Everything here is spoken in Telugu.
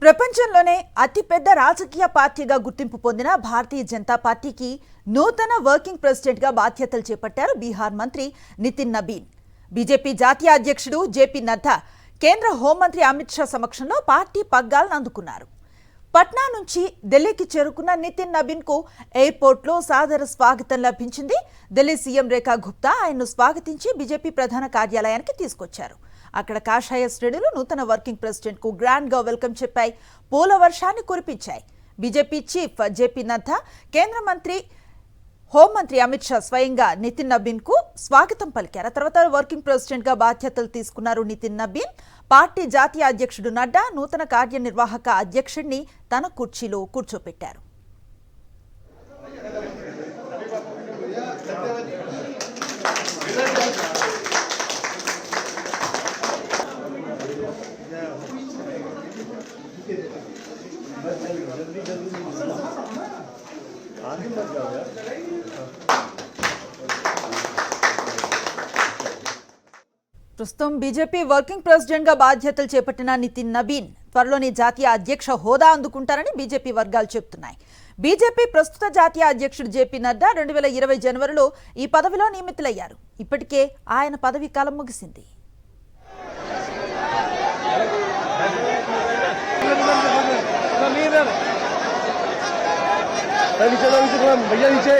ప్రపంచంలోనే అతిపెద్ద రాజకీయ పార్టీగా గుర్తింపు పొందిన భారతీయ జనతా పార్టీకి నూతన వర్కింగ్ ప్రెసిడెంట్ గా బాధ్యతలు చేపట్టారు బీహార్ మంత్రి నితిన్ నబీన్. బీజేపీ జాతీయ అధ్యక్షుడు జేపీ నడ్డా కేంద్ర హోంమంత్రి అమిత్ షా సమక్షంలో పార్టీ పగ్గాలను అందుకున్నారు. పట్నా నుంచి ఢిల్లీకి చేరుకున్న నితిన్ నబీన్ కు ఎయిర్పోర్ట్లో సాదర స్వాగతం లభించింది. ఢిల్లీ సీఎం రేఖా గుప్తా ఆయన్ను స్వాగతించి బీజేపీ ప్రధాన కార్యాలయానికి తీసుకొచ్చారు. అక్కడ కాషాయ శ్రేణులు నూతన వర్కింగ్ ప్రెసిడెంట్ కు గ్రాండ్ గా వెల్కమ్ చెప్పాయి. పూల వర్షాన్ని కురిపించాయి. బీజేపీ చీఫ్ జేపీ నడ్డా, కేంద్ర మంత్రి హోంమంత్రి అమిత్ షా స్వయంగా నితిన్ నబీన్ కు స్వాగతం పలికారు. ఆ తర్వాత వర్కింగ్ ప్రెసిడెంట్ గా బాధ్యతలు తీసుకున్నారు నితిన్ నబీన్. పార్టీ జాతీయ అధ్యక్షుడు నడ్డా నూతన కార్యనిర్వాహక అధ్యక్షుడిని తన కుర్చీలో కూర్చోపెట్టారు. ప్రస్తుతం బీజేపీ వర్కింగ్ ప్రెసిడెంట్ గా బాధ్యతలు చేపట్టిన నితిన్ నబీన్ త్వరలోని జాతీయ అధ్యక్ష హోదా అందుకుంటారని బీజేపీ వర్గాలు చెబుతున్నాయి. బీజేపీ ప్రస్తుత జాతీయ అధ్యక్షుడు జేపీ నడ్డా 2020 జనవరిలో ఈ పదవిలో నియమితులయ్యారు. ఇప్పటికే ఆయన పదవీ కాలం ముగిసింది. भैया नीचे